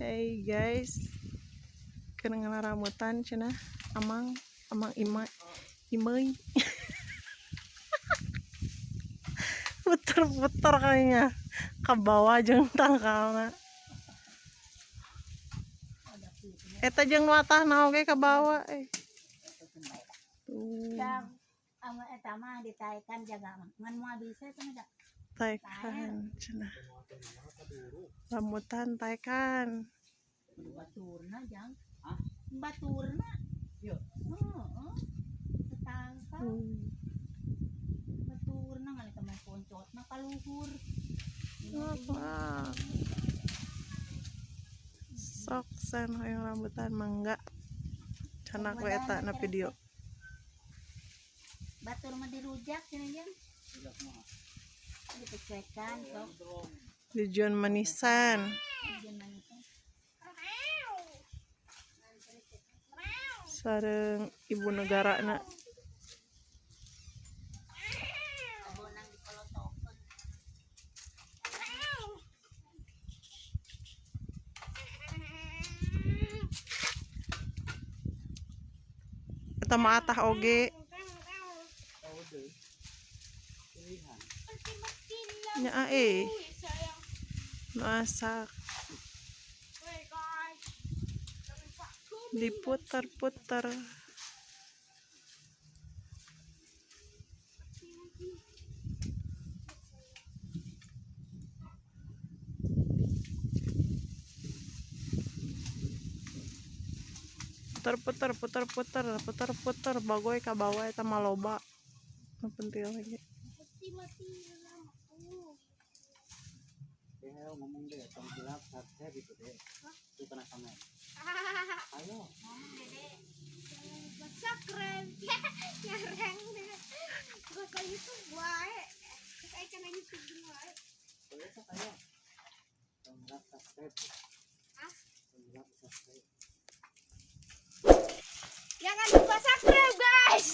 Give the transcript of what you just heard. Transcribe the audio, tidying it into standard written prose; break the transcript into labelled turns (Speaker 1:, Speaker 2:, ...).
Speaker 1: Hey guys, kena rambutan cina amang imai puter-puter kayaknya ke bawah jeung tangkalna. Eta jeung watah naoge ke bawah
Speaker 2: Eta mah ditaikan jaga ngan moal bisa itu mah
Speaker 1: taikan cina rambutan taikan
Speaker 2: baturna jang baturna yo ketangkal baturna ngan eta mah poncotna kaluhur
Speaker 1: sok sen hoyong rambutan mangga cana ku eta na video
Speaker 2: batur mah dirujak cenah jang dipecekan sok
Speaker 1: dijuan manisan sareng ibu negara na eta mah atah oge nya masak diputer-puter puter-puter bagoy ka bawah eta mah loba nu penting lagi
Speaker 3: ngomong deh, tong gelap saya gitu deh. Itu kena sama. Ayo.
Speaker 4: Sakren. Nyareng deh. Gua kayak itu bae. Kayak kena YouTube bae.
Speaker 3: Boleh tak ayo. Tong gelap subscribe.
Speaker 4: Hah?
Speaker 3: Tong gelap subscribe.
Speaker 4: Jangan lupa subscribe guys.